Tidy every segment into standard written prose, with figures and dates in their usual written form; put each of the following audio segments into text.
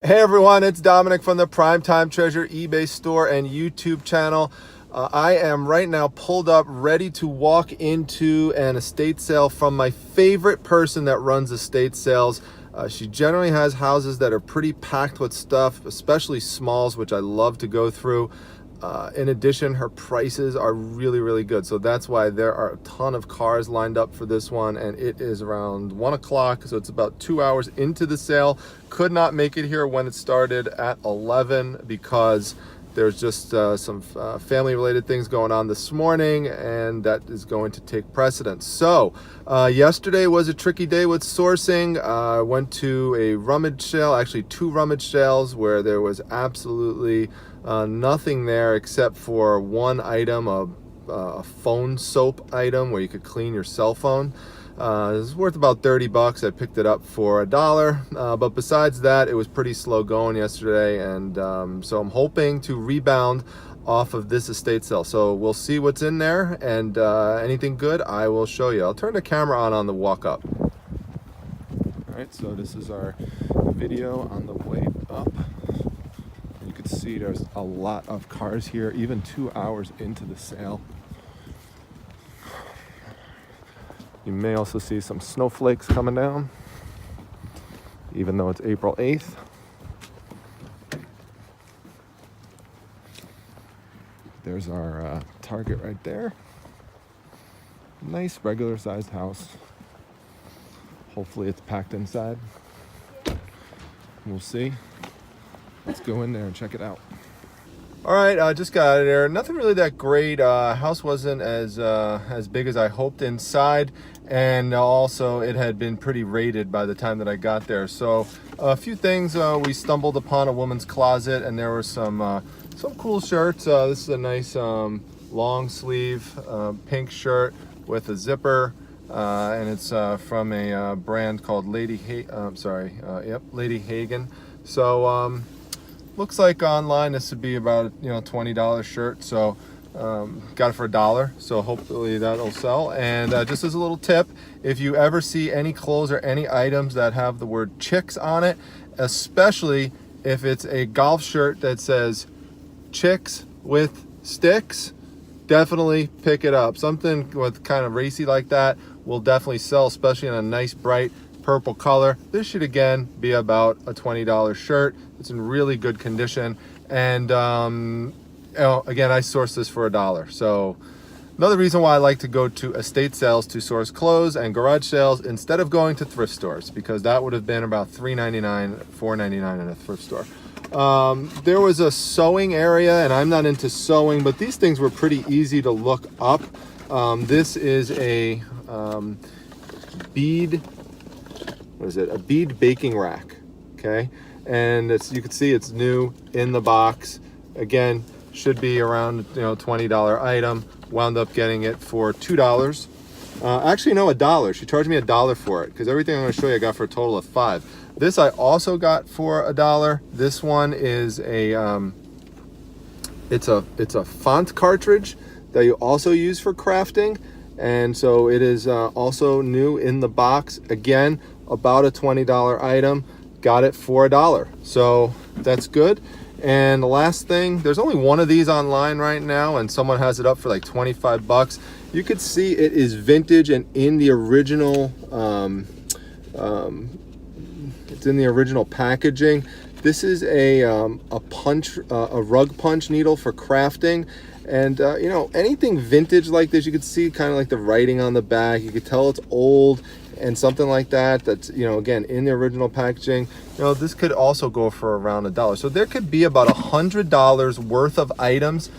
Hey everyone, it's Dominic from the Primetime Treasure eBay store and YouTube channel. I am right now pulled up ready to walk into an estate sale from my favorite person that runs estate sales. She generally has houses that are pretty packed with stuff, especially smalls, which I love to go through. In addition, her prices are really good, so that's why there are a ton of cars lined up for this one, and it is around 1 o'clock, so it's about 2 hours into the sale. Could not make it here when it started at 11 because there's just some family related things going on this morning, and that is going to take precedence. So yesterday was a tricky day with sourcing. I went to a rummage sale, actually 2 rummage sales, where there was absolutely nothing there except for one item, a phone soap item where you could clean your cell phone. It was worth about 30 bucks. I picked it up for $1, but besides that, it was pretty slow going yesterday, and so I'm hoping to rebound off of this estate sale. So we'll see what's in there, and anything good I will show you. I'll turn the camera on the walk up. All right, so this is our video on the way up. You can see there's a lot of cars here, even 2 hours into the sale. You may also see some snowflakes coming down, even though it's April 8th. There's our Target right there. Nice regular sized house. Hopefully it's packed inside. We'll see. Let's go in there and check it out. All right, just got out of there. Nothing really that great. House wasn't as big as I hoped inside, and also it had been pretty raided by the time that I got there. So a few things. We stumbled upon a woman's closet, and there were some cool shirts. This is a nice long sleeve pink shirt with a zipper, and it's from a brand called Lady Hagen. So looks like online this would be about $20 shirt, so got it for $1, so hopefully that'll sell. And just as a little tip, if you ever see any clothes or any items that have the word chicks on it, especially if it's a golf shirt that says chicks with sticks, definitely pick it up. Something with kind of racy like that will definitely sell, especially in a nice bright purple color. This should again be about a $20 shirt. It's in really good condition, and again, I sourced this for $1. So another reason why I like to go to estate sales to source clothes and garage sales instead of going to thrift stores, because that would have been about $3.99, $4.99 in a thrift store. There was a sewing area, and I'm not into sewing, but these things were pretty easy to look up. This is a bead baking rack, okay? And you can see it's new in the box. Again, should be around $20 item. Wound up getting it for $2. Actually, no, $1. She charged me $1 for it, because everything I'm going to show you I got for a total of $5. This I also got for $1. This one is it's a font cartridge that you also use for crafting, and so it is also new in the box. Again, about a $20 item. Got it for $1, so that's good. And the last thing, there's only one of these online right now, and someone has it up for like 25 bucks. You could see it is vintage and in the original it's in the original packaging. This is a rug punch needle for crafting. And anything vintage like this, you could see kind of like the writing on the back. You could tell it's old and something like that. That's again in the original packaging. This could also go for around $1. So there could be about $100 worth of items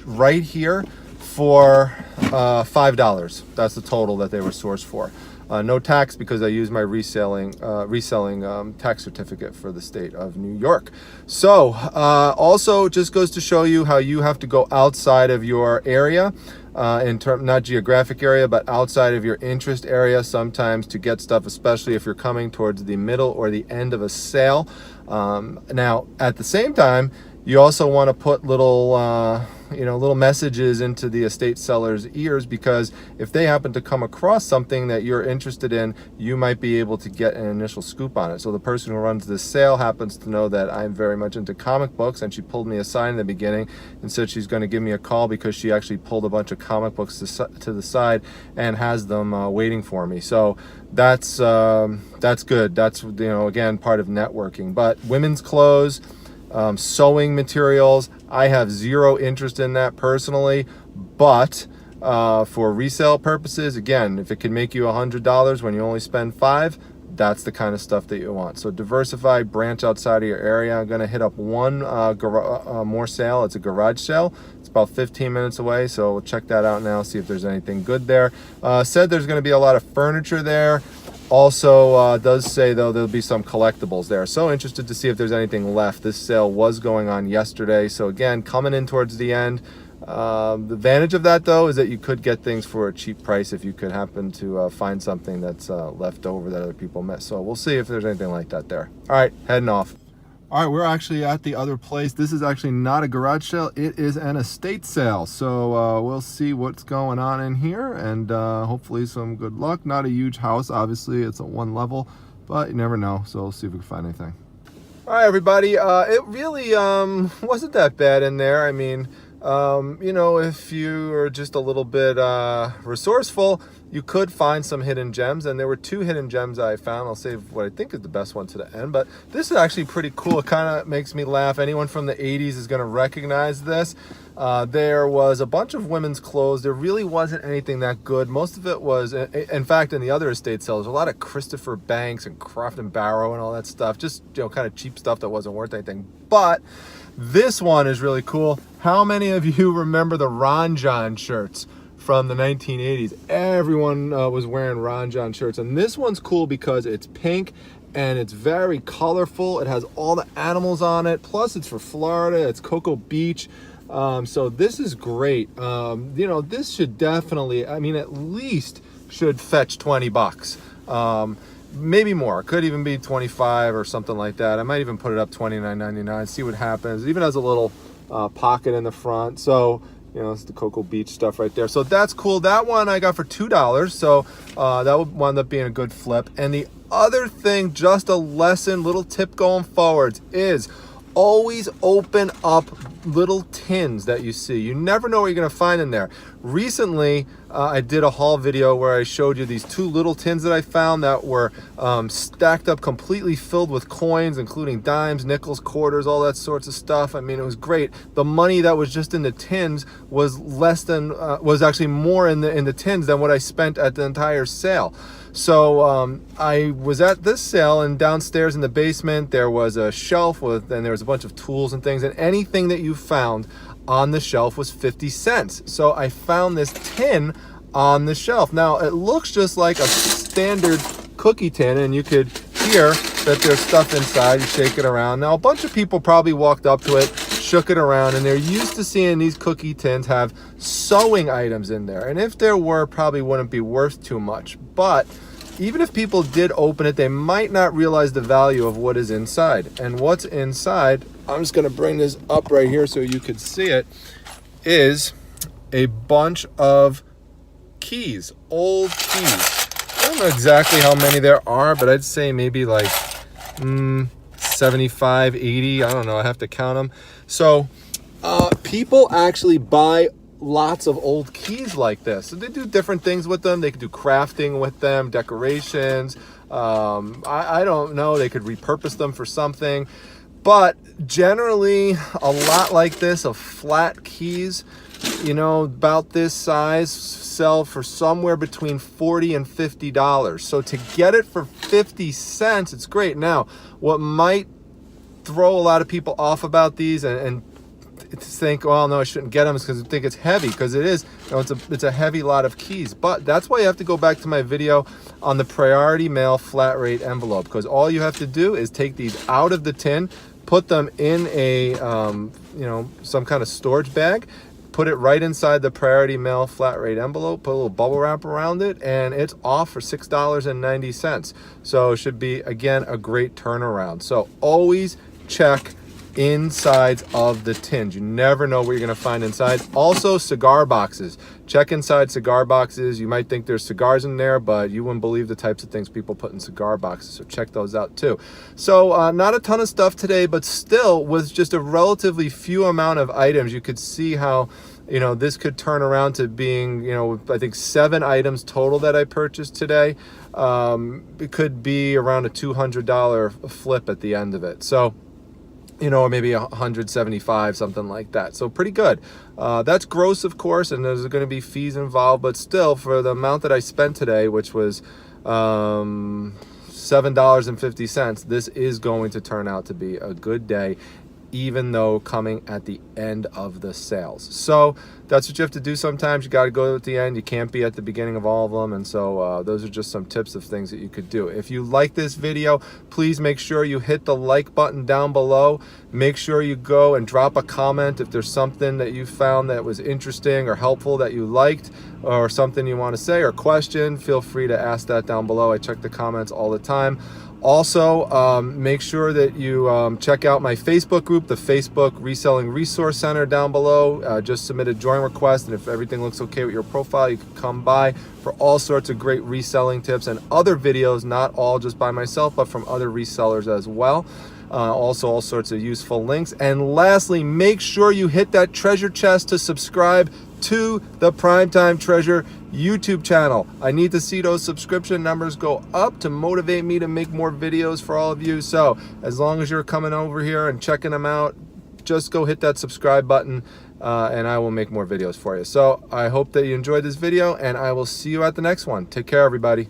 right here for $5. That's the total that they were sourced for. No tax, because I use my reselling tax certificate for the state of New York. So also just goes to show you how you have to go outside of your area, not geographic area, but outside of your interest area sometimes to get stuff, especially if you're coming towards the middle or the end of a sale. Now, at the same time, you also want to put little little messages into the estate seller's ears, because if they happen to come across something that you're interested in, you might be able to get an initial scoop on it. So the person who runs this sale happens to know that I'm very much into comic books, and she pulled me aside in the beginning and said she's going to give me a call because she actually pulled a bunch of comic books to the side and has them waiting for me. So that's good. That's, again, part of networking. But women's clothes, sewing materials, I have zero interest in that personally, but for resale purposes, again, if it can make you $100 when you only spend $5, that's the kind of stuff that you want. So diversify, branch outside of your area. I'm going to hit up one more sale. It's a garage sale. It's about 15 minutes away, so we'll check that out now, see if there's anything good there. Said there's going to be a lot of furniture there. Also does say, though, there'll be some collectibles there. So interested to see if there's anything left. This sale was going on yesterday, so again, coming in towards the end. The advantage of that, though, is that you could get things for a cheap price if you could happen to find something that's left over that other people missed. So we'll see if there's anything like that there. All right, heading off. All right, we're actually at the other place. This is actually not a garage sale. It is an estate sale. So we'll see what's going on in here, and hopefully some good luck. Not a huge house, obviously. It's a one level, but you never know. So we'll see if we can find anything. All right, everybody. It really wasn't that bad in there. I mean, if you are just a little bit resourceful, you could find some hidden gems, and there were 2 hidden gems I found. I'll save what I think is the best one to the end, but this is actually pretty cool. It kind of makes me laugh. Anyone from the 80s is going to recognize this. There was a bunch of women's clothes. There really wasn't anything that good. Most of it was, in fact, in the other estate sales, a lot of Christopher Banks and Croft and Barrow and all that stuff. Just, kind of cheap stuff that wasn't worth anything. But this one is really cool. How many of you remember the Ron John shirts from the 1980s? Everyone was wearing Ron John shirts, and this one's cool because it's pink and it's very colorful. It has all the animals on it, plus it's for Florida. It's Cocoa Beach. So this is great. This should definitely, at least should fetch $20. Maybe more. It could even be 25 or something like that. I might even put it up $29.99, see what happens. It even has a little pocket in the front. So, it's the Cocoa Beach stuff right there. So that's cool. That one I got for $2. So that would wind up being a good flip. And the other thing, just a lesson, little tip going forwards, is always open up little tins that you see. You never know what you're going to find in there. Recently, I did a haul video where I showed you these 2 little tins that I found that were stacked up, completely filled with coins, including dimes, nickels, quarters, all that sorts of stuff. It was great. The money that was just in the tins was was actually more in the tins than what I spent at the entire sale. So I was at this sale, and downstairs in the basement there was a shelf and there was a bunch of tools and things, and anything that you found on the shelf was 50 cents. So I found this tin on the shelf. Now it looks just like a standard cookie tin, and you could hear that there's stuff inside. You shake it around. Now a bunch of people probably walked up to it, shook it around, and they're used to seeing these cookie tins have sewing items in there, and if there were, probably wouldn't be worth too much. But even if people did open it, they might not realize the value of what is inside. And what's inside, I'm just going to bring this up right here so you could see it, is a bunch of keys, old keys. I don't know exactly how many there are, but I'd say maybe like 75, 80. I don't know. I have to count them. So people actually buy lots of old keys like this. So they do different things with them. They could do crafting with them, decorations. I don't know. They could repurpose them for something. But generally, a lot like this of flat keys, about this size, sell for somewhere between $40 and $50. So to get it for 50 cents, it's great. Now, what might throw a lot of people off about these and think, well, no, I shouldn't get them, is because I think it's heavy, because it is, it's a heavy lot of keys. But that's why you have to go back to my video on the priority mail flat rate envelope, because all you have to do is take these out of the tin, put them in a some kind of storage bag, put it right inside the priority mail flat rate envelope, put a little bubble wrap around it, and it's off for $6.90. So it should be, again, a great turnaround. So always check insides of the tins. You never know what you're going to find inside. Also, cigar boxes. Check inside cigar boxes. You might think there's cigars in there, but you wouldn't believe the types of things people put in cigar boxes. So check those out too. So not a ton of stuff today, but still with just a relatively few amount of items, you could see how, you know, this could turn around to being, you know, I think 7 items total that I purchased today. It could be around a $200 flip at the end of it. So, you know, or maybe 175, something like that. So pretty good. That's gross, of course, and there's going to be fees involved, but still, for the amount that I spent today, which was $7.50, this is going to turn out to be a good day, even though coming at the end of the sales. So that's what you have to do sometimes. You got to go at the end. You can't be at the beginning of all of them. And so those are just some tips of things that you could do. If you like this video, please make sure you hit the like button down below. Make sure you go and drop a comment if there's something that you found that was interesting or helpful that you liked, or something you want to say or question. Feel free to ask that down below. I check the comments all the time. Also, make sure that you check out my Facebook group, the Facebook Reselling Resource Center down below. Just submit a join request, and if everything looks okay with your profile, you can come by for all sorts of great reselling tips and other videos, not all just by myself, but from other resellers as well. Also, all sorts of useful links. And lastly, make sure you hit that treasure chest to subscribe to the Primetime Treasure YouTube channel. I need to see those subscription numbers go up to motivate me to make more videos for all of you. So as long as you're coming over here and checking them out, just go hit that subscribe button and I will make more videos for you. So I hope that you enjoyed this video, and I will see you at the next one. Take care, everybody.